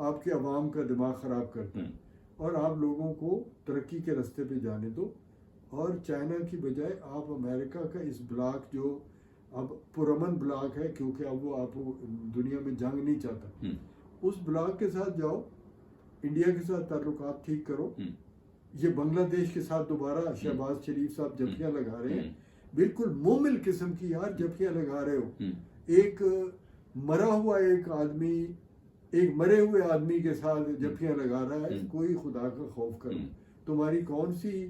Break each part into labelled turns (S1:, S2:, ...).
S1: آپ کے عوام کا دماغ خراب کرتا ہے اور آپ لوگوں کو ترقی کے راستے پہ جانے دو. اور چائنا کی بجائے آپ امریکہ کا اس بلاک جو اب پرامن بلاک ہے کیونکہ اب وہ آپ دنیا میں جنگ نہیں چاہتا, اس بلاک کے ساتھ جاؤ, انڈیا کے ساتھ تعلقات ٹھیک کرو. یہ بنگلہ دیش کے ساتھ دوبارہ شہباز شریف صاحب جھپکیاں لگا رہے ہیں, بالکل مومل قسم کی یار جھپکیاں لگا رہے ہو. ایک مرا ہوا آدمی ایک مرے ہوئے آدمی کے ساتھ جھپکیاں لگا رہا ہے. کوئی خدا کا خوف کرو. تمہاری کون سی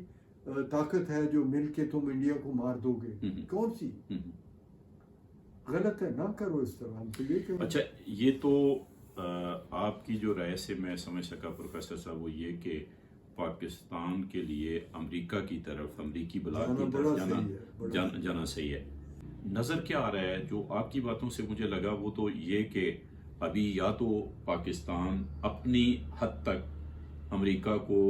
S1: طاقت ہے جو مل کے تم انڈیا کو مار دو گے؟ کون سی؟ غلط ہے, نہ کرو اس طرح. ہم تو یہ کہہ.
S2: اچھا, یہ تو آپ کی جو رائے سے میں سمجھ سکا پروفیسر صاحب وہ یہ کہ پاکستان کے لیے امریکہ کی طرف, امریکی بلاک کی طرف جانا صحیح ہے. نظر کیا آ رہا ہے جو آپ کی باتوں سے مجھے لگا وہ تو یہ کہ ابھی یا تو پاکستان اپنی حد تک امریکہ کو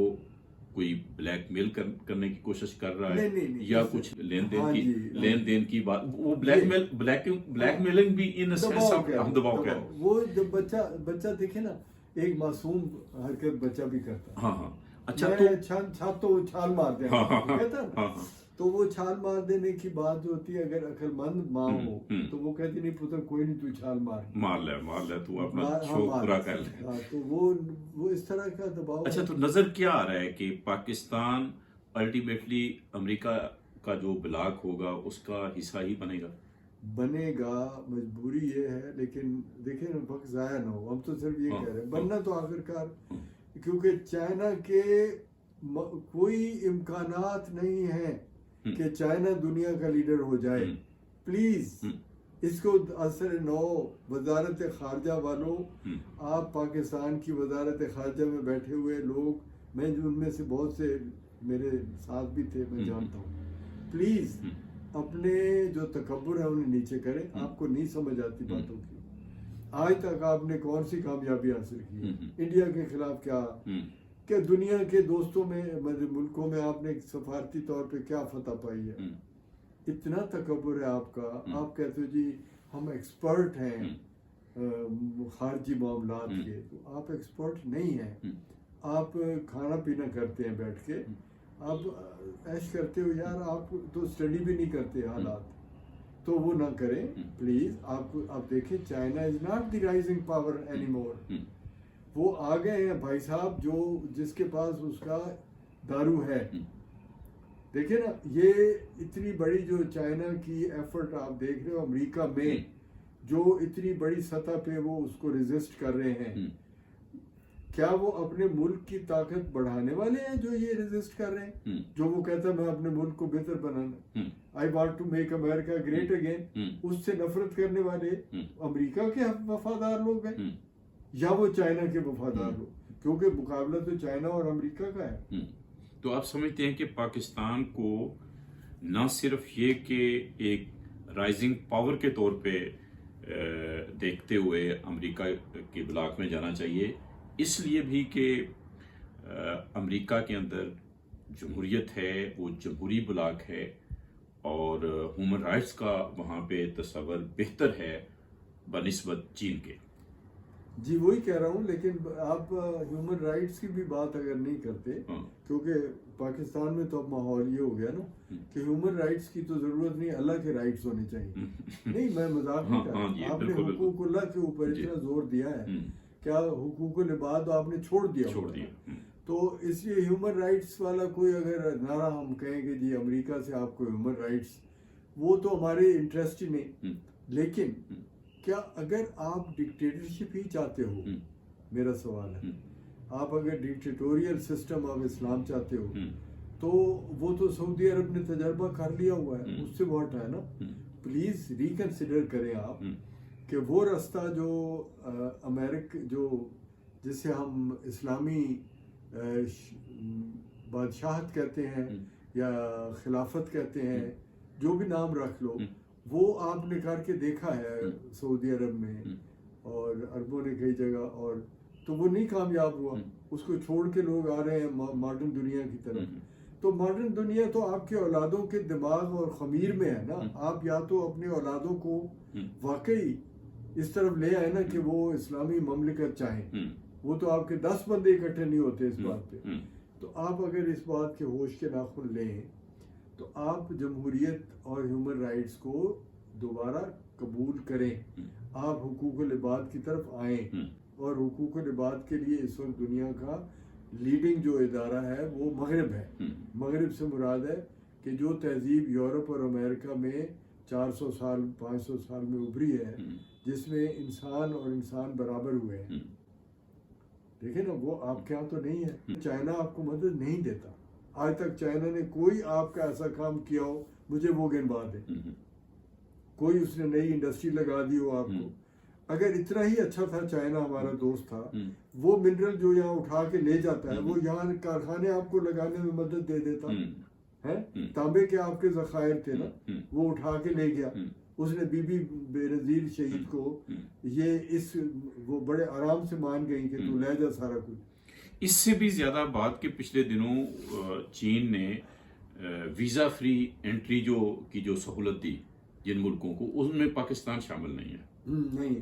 S2: کوئی بلیک میل کرنے کی کوشش کر رہا ہے یا کچھ لین دین کی بات, وہ بلیک میلنگ بھی ان دباؤ کا ہے.
S1: وہ جب بچہ دیکھے نا, ایک معصوم حرکت بچہ بھی کرتا ہے.
S2: ہاں اچھا
S1: تو چھال مار دے کہتا نا, تو وہ چھال مار دینے کی بات جو ہوتی ہے اگر عقل مند ماں ہو تو وہ کہتی نہیں پتر کوئی نہیں, تو چھال مار لے تو اپنا شوق پورا کر لے. تو وہ اس طرح کا دباؤ.
S2: اچھا, تو نظر کیا آ رہا ہے کہ پاکستان الٹیمیٹلی امریکہ کا جو بلاک ہوگا اس کا حصہ ہی بنے گا.
S1: مجبوری یہ ہے, لیکن دیکھیں نا وقت ضائع نہ ہو. ہم تو صرف یہ کہہ رہے ہیں بننا تو آخرکار, کیونکہ چائنا کے کوئی امکانات نہیں ہیں کہ چائنا دنیا کا لیڈر ہو جائے. پلیز اس کو اثر نو. وزارت خارجہ والوں, آپ پاکستان کی وزارت خارجہ میں بیٹھے ہوئے لوگ, میں ان میں سے بہت سے میرے ساتھ بھی تھے, میں جانتا ہوں, پلیز اپنے جو تکبر ہے انہیں نیچے کریں. آپ کو نہیں سمجھ آتی باتوں کی. آج تک آپ نے کون سی کامیابی حاصل کی؟ انڈیا کے خلاف کیا دنیا کے دوستوں میں ملکوں میں آپ نے سفارتی طور پہ کیا فتح پائی ہے؟ اتنا تکبر ہے آپ کا. آپ کہتے ہو جی ہم ایکسپرٹ ہیں خارجی معاملات کے, تو آپ ایکسپرٹ نہیں ہیں. آپ کھانا پینا کرتے ہیں بیٹھ کے, آپ عیش کرتے ہو یار, آپ تو اسٹڈی بھی نہیں کرتے حالات. تو وہ نہ کریں پلیز. آپ دیکھیں China is not the rising power any more. وہ آ گئے ہیں بھائی صاحب, جس کے پاس اس کا دارو ہے. دیکھیں نا, یہ اتنی بڑی جو چائنا کی ایفرٹ آپ دیکھ رہے ہو امریکہ میں, جو اتنی بڑی سطح پہ وہ اس کو ریزسٹ کر رہے ہیں, کیا وہ اپنے ملک کی طاقت بڑھانے والے ہیں جو یہ ریزسٹ کر رہے ہیں؟ جو وہ کہتا ہے میں اپنے ملک کو بہتر بنانا, I want to make America great again, اس سے نفرت کرنے والے امریکہ کے وفادار لوگ ہیں یا وہ چائنا کے وفادار لوگ؟ کیونکہ مقابلہ تو چائنا اور امریکہ کا ہے.
S2: تو آپ سمجھتے ہیں کہ پاکستان کو نہ صرف یہ کہ ایک رائزنگ پاور کے طور پہ دیکھتے ہوئے امریکہ کے بلاک میں جانا چاہیے, اس لیے بھی کہ امریکہ کے اندر جمہوریت ہے, وہ جمہوری بلاک ہے اور ہیومن رائٹس کا وہاں پہ تصور بہتر ہے بنسبت چین کے.
S1: جی وہی کہہ رہا ہوں, لیکن آپ ہیومن رائٹس کی بھی بات اگر نہیں کرتے, کیونکہ پاکستان میں تو اب ماحول یہ ہو گیا نا کہ ہیومن رائٹس کی تو ضرورت نہیں, اللہ کے رائٹس ہونے چاہیے. نہیں, میں مذاق نہیں کر رہا. آپ نے حقوق اللہ کے اوپر اتنا زور دیا ہے, کیا حقوق العباد آپ نے چھوڑ دیا. تو اس لیے ہیومن رائٹس والا کوئی اگر نعرہ ہم کہیں کہ جی امریکہ سے آپ کو ہیومن رائٹس, وہ تو ہمارے انٹرسٹ ہی نہیں. لیکن کیا اگر آپ ڈکٹیٹرشپ ہی چاہتے ہو, میرا سوال ہے, آپ اگر ڈکٹیٹوریل سسٹم آف اسلام چاہتے ہو تو وہ تو سعودی عرب نے تجربہ کر لیا ہوا ہے, اس سے وہ ہٹا ہے نا. پلیز ریکنسیڈر کریں آپ کہ وہ راستہ جو جسے ہم اسلامی بادشاہت کہتے ہیں یا خلافت کہتے ہیں, جو بھی نام رکھ لو, وہ آپ نے کر کے دیکھا ہے سعودی عرب میں اور عربوں نے کئی جگہ, اور تو وہ نہیں کامیاب ہوا. اس کو چھوڑ کے لوگ آ رہے ہیں ماڈرن دنیا کی طرف. تو ماڈرن دنیا تو آپ کے اولادوں کے دماغ اور خمیر میں ہے نا. آپ یا تو اپنے اولادوں کو واقعی اس طرف لے آئے نا کہ وہ اسلامی مملکت چاہیں, وہ تو آپ کے 10 بندے اکٹھے نہیں ہوتے اس بات پہ. تو آپ اگر اس بات کے ہوش کے ناخن لیں تو آپ جمہوریت اور ہیومن رائٹس کو دوبارہ قبول کریں. آپ حقوق العباد کی طرف آئیں. اور حقوق العباد کے لیے اس وقت دنیا کا لیڈنگ جو ادارہ ہے وہ مغرب ہے. مغرب سے مراد ہے کہ جو تہذیب یورپ اور امریکہ میں 400 سال 500 سال میں ابھری ہے، جس میں انسان اور انسان برابر ہوئے ہیں، دیکھیں نا، وہ آپ کے ہاں تو نہیں ہے. چائنا آپ کو مدد نہیں دیتا. آج تک چائنا نے کوئی آپ کا ایسا کام کیا ہو مجھے وہ گنوا دے. کوئی اس نے نئی انڈسٹری لگا دی ہو آپ کو. اگر اتنا ہی اچھا تھا چائنا، ہمارا دوست تھا، وہ منرل جو یہاں اٹھا کے لے جاتا ہے وہ یہاں کارخانے آپ کو لگانے میں مدد دے دیتا ہے. تانبے کے آپ کے ذخائر تھے نا، وہ اٹھا کے لے گیا. اس نے بی بی بے نظیر شہید کو وہ بڑے آرام سے مان گئی کہ تو لے جا سارا کچھ.
S2: اس سے بھی زیادہ بات کہ پچھلے دنوں چین نے ویزا فری انٹری کی جو سہولت دی جن ملکوں کو، ان میں پاکستان شامل نہیں ہے.
S1: نہیں ہے.